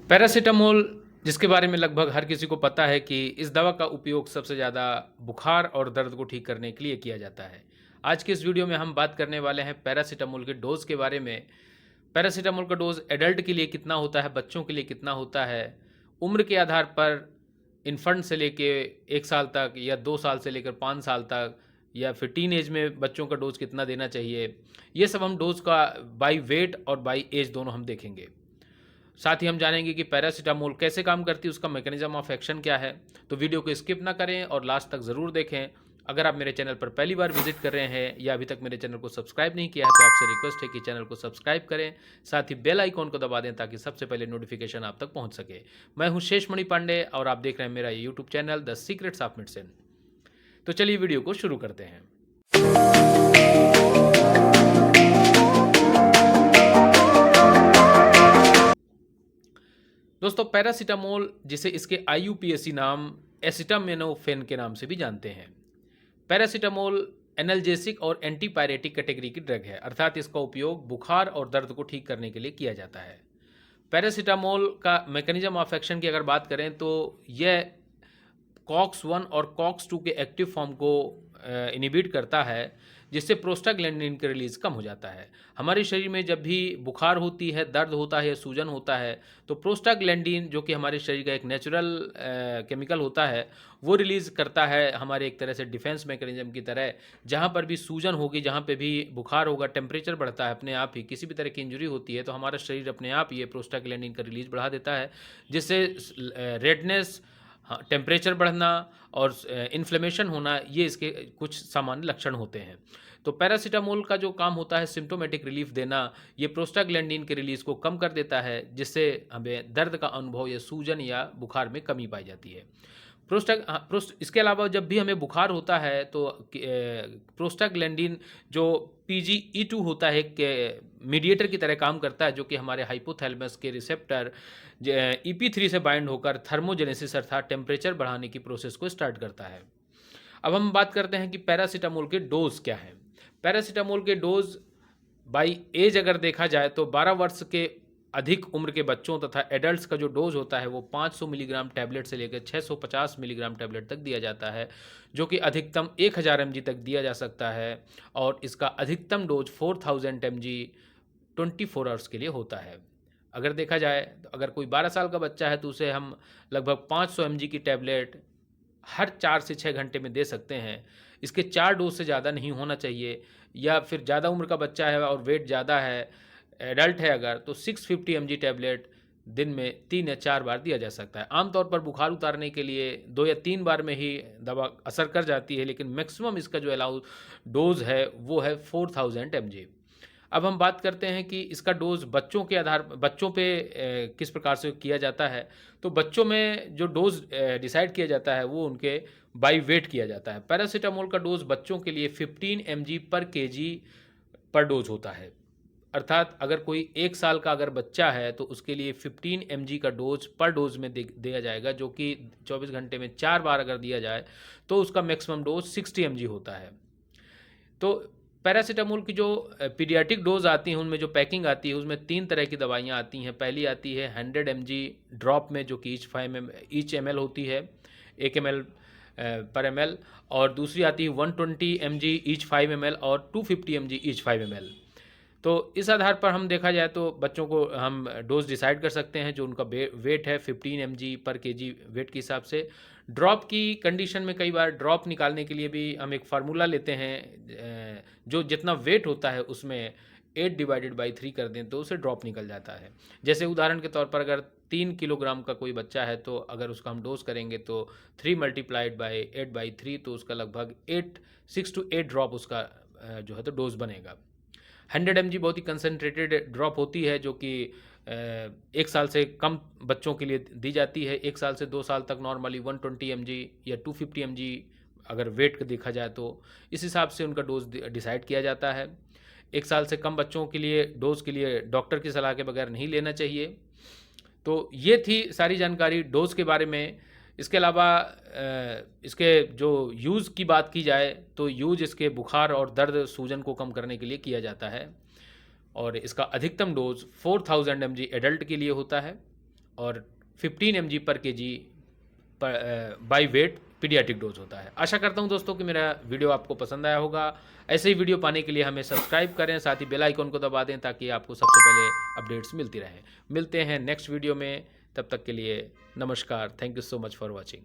Paracetamol जिसके बारे में लगभग हर किसी को पता है कि इस दवा का उपयोग सबसे ज़्यादा बुखार और दर्द को ठीक करने के लिए किया जाता है। आज के इस वीडियो में हम बात करने वाले हैं पैरासिटामोल के डोज़ के बारे में। पैरासिटामोल का डोज़ एडल्ट के लिए कितना होता है, बच्चों के लिए कितना होता है, उम्र के आधार पर इन्फेंट से लेके 1 साल तक या 2 साल से लेकर 5 साल तक या फिर टीन एज में बच्चों का डोज़ कितना देना चाहिए, ये सब हम डोज़ का बाय वेट और बाय एज दोनों हम देखेंगे। साथ ही हम जानेंगे कि पैरासिटामोल कैसे काम करती है, उसका मैकेनिज्म ऑफ एक्शन क्या है। तो वीडियो को स्किप ना करें और लास्ट तक ज़रूर देखें। अगर आप मेरे चैनल पर पहली बार विजिट कर रहे हैं या अभी तक मेरे चैनल को सब्सक्राइब नहीं किया है तो आपसे रिक्वेस्ट है कि चैनल को सब्सक्राइब करें, साथ ही बेल आइकॉन को दबा दें ताकि सबसे पहले नोटिफिकेशन आप तक पहुंच सके। मैं हूं शेषमणि पांडे और आप देख रहे हैं मेरा YouTube channel the secrets of medicine. तो चलिए वीडियो को शुरू करते हैं। दोस्तों, पैरासिटामोल जिसे इसके आईयूपीएसी नाम एसिटामिनोफेन के नाम से भी जानते हैं। पैरासिटामोल एनाल्जेसिक और एंटीपायरेटिक कैटेगरी की ड्रग है, अर्थात इसका उपयोग बुखार और दर्द को ठीक करने के लिए किया जाता है। पैरासिटामोल का मैकेनिज्म ऑफ एक्शन की अगर बात करें तो यह कॉक्स 1 और कॉक्स 2 के एक्टिव फॉर्म को इनिबिट करता है, जिससे प्रोस्टाग्लैंडिन का रिलीज कम हो जाता है। हमारे शरीर में जब भी बुखार होती है, दर्द होता है या सूजन होता है, तो प्रोस्टाग्लैंडिन जो कि हमारे शरीर का एक नेचुरल केमिकल होता है, वो रिलीज़ करता है हमारे एक तरह से डिफेंस मैकेनिज्म की तरह। जहाँ पर भी सूजन होगी, जहाँ पे भी बुखार होगा, टेम्परेचर बढ़ता है अपने आप ही, किसी भी तरह की इंजरी होती है, तो हमारा शरीर अपने आप ये प्रोस्टाग्लैंडिन का रिलीज बढ़ा देता है, जिससे रेडनेस, हाँ, टेम्परेचर बढ़ना और इन्फ्लेमेशन होना, ये इसके कुछ सामान्य लक्षण होते हैं। तो पैरासिटामोल का जो काम होता है सिम्प्टोमेटिक रिलीफ देना, ये प्रोस्टाग्लैंडिन के रिलीज़ को कम कर देता है, जिससे हमें दर्द का अनुभव या सूजन या बुखार में कमी पाई जाती है। इसके अलावा जब भी हमें बुखार होता है तो प्रोस्टाग्लैंडिन जो PGE2 होता है, एक मीडिएटर की तरह काम करता है, जो कि हमारे हाइपोथैलेमस के रिसेप्टर EP3 से बाइंड होकर थर्मोजेनेसिस अर्थात टेम्परेचर बढ़ाने की प्रोसेस को स्टार्ट करता है। अब हम बात करते हैं कि पैरासिटामोल के डोज क्या हैं। पैरासिटामोल के डोज बाई एज अगर देखा जाए तो 12 वर्ष के अधिक उम्र के बच्चों तथा एडल्ट्स का जो डोज होता है वो 500 मिलीग्राम टैबलेट से लेकर 650 मिलीग्राम टैबलेट तक दिया जाता है, जो कि अधिकतम 1000 mg तक दिया जा सकता है। और इसका अधिकतम डोज 4000 mg 24 आवर्स के लिए होता है। अगर देखा जाए तो अगर कोई 12 साल का बच्चा है तो उसे हम लगभग 500 mg की टैबलेट हर 4 से 6 घंटे में दे सकते हैं। इसके 4 डोज से ज़्यादा नहीं होना चाहिए। या फिर ज़्यादा उम्र का बच्चा है और वेट ज़्यादा है, एडल्ट है अगर, तो 650 mg टैबलेट दिन में 3 या 4 बार दिया जा सकता है। आमतौर पर बुखार उतारने के लिए 2 या 3 बार में ही दवा असर कर जाती है, लेकिन मैक्सिमम इसका जो अलाउ डोज है वो है 4000 mg। अब हम बात करते हैं कि इसका डोज़ बच्चों पे किस प्रकार से किया जाता है। तो बच्चों में जो डोज़ डिसाइड किया जाता है वो उनके बाय वेट किया जाता है। पैरासिटामोल का डोज़ बच्चों के लिए 15 mg पर केजी पर डोज़ होता है। अर्थात अगर कोई 1 साल का अगर बच्चा है तो उसके लिए 15 mg का डोज़ पर डोज़ में दिया जाएगा, जो कि 24 घंटे में 4 बार अगर दिया जाए तो उसका मैक्सिमम डोज़ 60 mg होता है। तो पैरासिटामोल की जो पीडियाट्रिक डोज़ आती हैं, उनमें जो पैकिंग आती है उसमें 3 तरह की दवाइयाँ आती हैं। पहली आती है 100 mg ड्रॉप में, जो कि ईच ml होती है, 1 ml पर ml। और दूसरी आती है 120 mg ईच 5 ml और 250 mg ईच 5 ml। तो इस आधार पर हम देखा जाए तो बच्चों को हम डोज डिसाइड कर सकते हैं जो उनका वेट है 15 mg पर केजी वेट के हिसाब से। ड्रॉप की कंडीशन में कई बार ड्रॉप निकालने के लिए भी हम एक फार्मूला लेते हैं, जो जितना वेट होता है उसमें 8/3 कर दें तो उसे ड्रॉप निकल जाता है। जैसे उदाहरण के तौर पर अगर 3 किलोग्राम का कोई बच्चा है तो अगर उसका हम डोज करेंगे तो 3 × 8/3 तो उसका लगभग 6 to 8 ड्रॉप उसका जो है तो डोज बनेगा। 100 mg बहुत ही कंसनट्रेटेड ड्रॉप होती है, जो कि 1 साल से कम बच्चों के लिए दी जाती है। 1 साल से 2 साल तक नॉर्मली 120 mg या 250 mg अगर वेट देखा जाए तो इस हिसाब से उनका डोज डिसाइड किया जाता है। 1 साल से कम बच्चों के लिए डोज के लिए डॉक्टर की सलाह के बगैर नहीं लेना चाहिए। तो ये थी सारी जानकारी डोज के बारे में। इसके अलावा इसके जो यूज़ की बात की जाए तो यूज़ इसके बुखार और दर्द सूजन को कम करने के लिए किया जाता है, और इसका अधिकतम डोज 4000 mg एडल्ट के लिए होता है। और 15 mg पर kg by wait paediatric dose होता है। आशा करता हूं दोस्तों कि मेरा वीडियो आपको पसंद आया होगा। ऐसे ही वीडियो पाने के लिए हमें सब्सक्राइब करें, साथ ही बेल आइकन को दबा दें ताकि आपको सबसे पहले अपडेट्स मिलती रहें। मिलते हैं नेक्स्ट वीडियो में, तब तक के लिए नमस्कार। Thank you so much for watching.